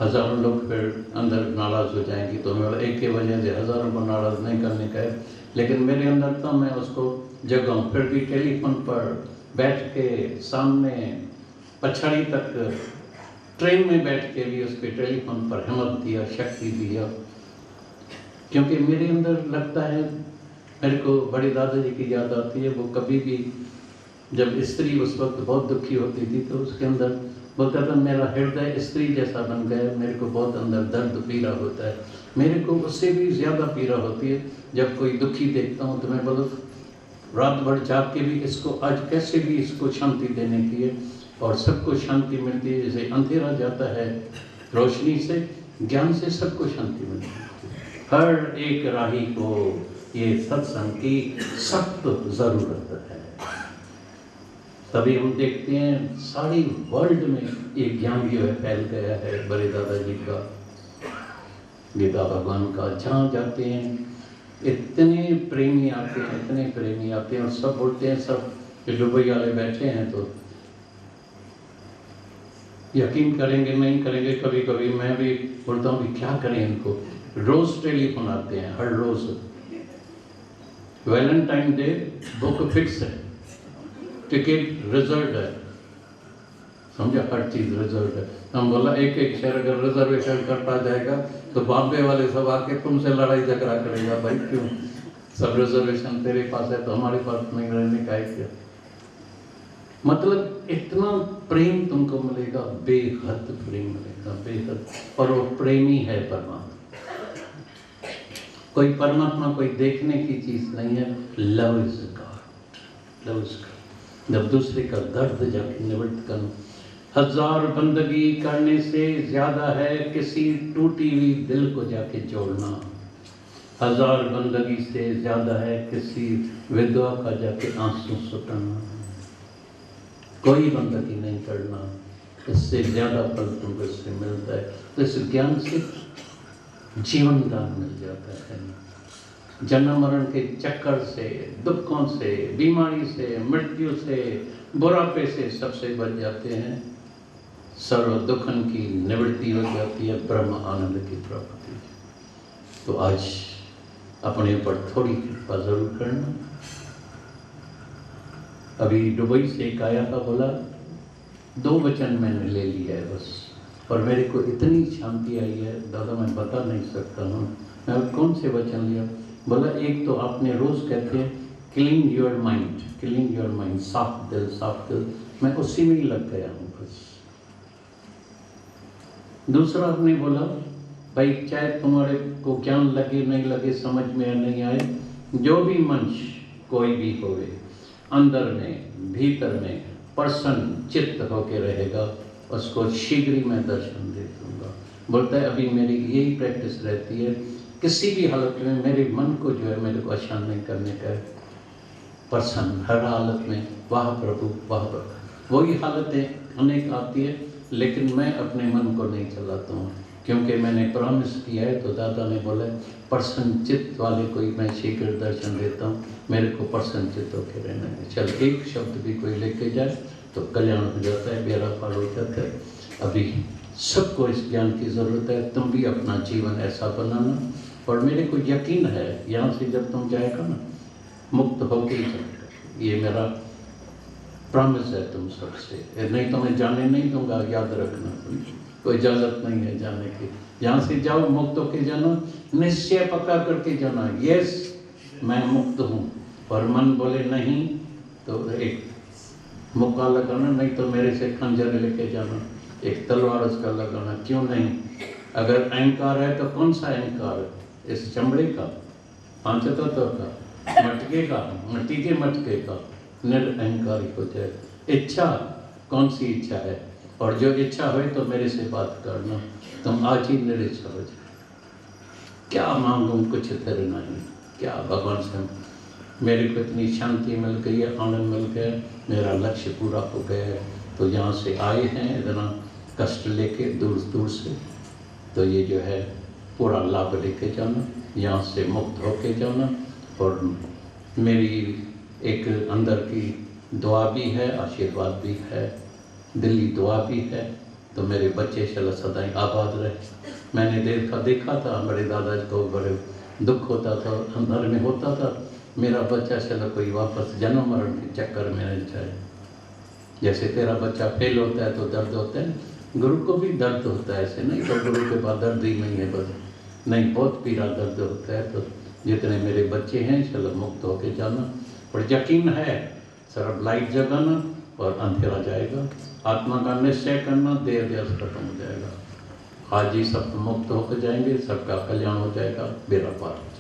हजारों लोग फिर अंदर नाराज हो जाएंगी, तो मेरा एक के वजह से हजारों को नाराज नहीं करने का है। लेकिन मेरे अंदर था, मैं उसको जगाऊं। फिर भी टेलीफोन पर बैठ के सामने पछाड़ी तक ट्रेन में बैठ के भी उसके टेलीफोन पर हिम्मत दिया, शक्ति दिया। क्योंकि मेरे अंदर लगता है, मेरे को बड़ी दादाजी की याद आती है। वो कभी भी जब स्त्री उस वक्त बहुत दुखी होती थी तो उसके अंदर बोलता था मेरा हृदय स्त्री जैसा बन गया, मेरे को बहुत अंदर दर्द पीड़ा होता है। मेरे को उससे भी ज़्यादा पीड़ा होती है जब कोई दुखी देखता हूँ तो मैं बोलो रात भर जाग के भी इसको आज कैसे भी इसको शांति देने की है, और सबको शांति मिलती है। जैसे अंधेरा जाता है रोशनी से, ज्ञान से सबको शांति मिलती है। हर एक राही को ये सत्संग की सख्त ज़रूरत है। तभी हम देखते हैं सारी वर्ल्ड में ये ज्ञान जो है फैल गया है बड़े दादाजी का, गीता भगवान का। जहाँ जाते हैं इतने प्रेमी आते हैं, इतने प्रेमी आते हैं, और सब बोलते हैं, सब दुबई वाले बैठे हैं तो यकीन करेंगे नहीं करेंगे। कभी कभी मैं भी बोलता हूँ कि क्या करें इनको, रोज टेलीफोन आते हैं, हर रोज। वैलेंटाइन डे बुक फिक्स है, टिकट रिजर्व है, समझा, हर चीज रिजर्व है। हम बोला एक एक शहर अगर रिजर्वेशन करता जाएगा तो बॉम्बे वाले सब आके तुमसे लड़ाई झगड़ा करेगा, भाई क्यों सब रिजर्वेशन तेरे पास है तो हमारे पास नहीं रहने का है क्या? मतलब इतना प्रेम तुमको मिलेगा, बेहद प्रेम मिलेगा, बेहद। और वो प्रेमी है परमात्मा। कोई परमात्मा कोई देखने की चीज नहीं है। Love is God, love is God. जब दूसरे का दर्द जाके निवृत्त करना, 1000 बंदगी करने से ज्यादा है किसी टूटी हुई दिल को जाके जोड़ना। 1000 बंदगी से ज्यादा है किसी विधवा का जाके आंसू सुटाना। कोई बंदगी नहीं करना, इससे ज़्यादा फल तुमको इससे मिलता है। तो इस ज्ञान से जीवन दान मिल जाता है। जन्म मरण के चक्कर से, दुखों से, बीमारी से, मृत्यु से, बुढ़ापे से सबसे बच जाते हैं। सर्व दुखन की निवृत्ति हो जाती है, ब्रह्म आनंद की प्राप्ति। तो आज अपने ऊपर थोड़ी कृपा जरूर करना। अभी दुबई से एक आया था, बोला 2 वचन मैंने ले लिया है बस, और मेरे को इतनी शांति आई है दादा मैं बता नहीं सकता हूँ। मैं कौन से वचन लिया? बोला एक तो आपने रोज कहते हैं clean your mind, clean your mind, साफ दिल, साफ दिल। मैं उसी में ही लग गया हूँ बस। दूसरा आपने बोला भाई चाहे तुम्हारे को ज्ञान लगे नहीं लगे, समझ में नहीं आए, जो भी मनुष्य कोई भी होवे अंदर में भीतर में प्रसन्न चित्त होके रहेगा, उसको शीघ्र ही मैं दर्शन दे दूंगा। बोलता है अभी मेरी यही प्रैक्टिस रहती है, किसी भी हालत में मेरे मन को जो है मेरे को अशांत नहीं करने का है, प्रसन्न हर हालत में वाह प्रभु वाह प्रभु। वही हालतें अनेक आती है, लेकिन मैं अपने मन को नहीं चलाता हूँ, क्योंकि मैंने प्रॉमिस किया है। तो दादा ने बोला प्रसन्न चित्त वाले को ही मैं शीघ्र दर्शन देता हूँ, मेरे को प्रसन्न चित्त होकर रहना है। चल एक शब्द भी कोई लेके जाए तो कल्याण हो जाता है, बेड़ा पार हो जाता है। अभी सबको इस ज्ञान की ज़रूरत है, तुम भी अपना जीवन ऐसा बनाना। और मेरे को यकीन है यहाँ से जब तुम जाएगा ना, मुक्त होके ही जाएगा, ये मेरा प्रॉमिस है तुम सबसे। नहीं तो मैं जाने नहीं दूंगा, याद रखना, कोई इजाज़त नहीं है जाने की। यहाँ से जाओ मुक्त होके जाना, निश्चय पक्का करके जाना, यस मैं मुक्त हूँ। और मन बोले नहीं तो एक मुक्का लगाना, नहीं तो मेरे से खंजर लेके जाना, एक तलवार उसका लगाना। क्यों नहीं? अगर अहंकार है तो कौन सा अहंकार है? इस चमड़े का, 5 तत्व का, मटके का, मट्टी के मटके का, निरअहकारी हो जाए। इच्छा कौन सी इच्छा है? और जो इच्छा हो तो मेरे से बात करना, तुम आज ही निरिच्छा हो जाए। क्या मांगूं कुछ तेरे नहीं, क्या भगवान से मेरे को इतनी शांति मिल गई है, आनंद मिल गया, मेरा लक्ष्य पूरा हो गया है। तो यहाँ से आए हैं इतना कष्ट लेके दूर दूर से, तो ये जो है पूरा लाभ लेके जाना, यहाँ से मुक्त होके जाना। और मेरी एक अंदर की दुआ भी है, आशीर्वाद भी है, दिल्ली दुआ भी है। तो मेरे बच्चे चलो सदाई आबाद रहे। मैंने देखा था मेरे दादाजी को बड़े दुख होता था, अंदर में होता था, मेरा बच्चा चलो कोई वापस जन्म मरण के चक्कर में नहीं जाए। जैसे तेरा बच्चा फेल होता है तो दर्द होता है, गुरु को भी दर्द होता है, ऐसे नहीं तो गुरु के बाद दर्द ही नहीं है बस, नहीं बहुत पीड़ा दर्द होता है। तो जितने मेरे बच्चे हैं चलो मुक्त होके जाना। और यकीन है सिर्फ लाइट जगाना और अंधेरा जाएगा, आत्मा का निश्चय करना, देर देर खत्म हो जाएगा। आज ही सब मुक्त होकर जाएंगे, सबका कल्याण हो जाएगा, बेड़ा पार हो जाएगा।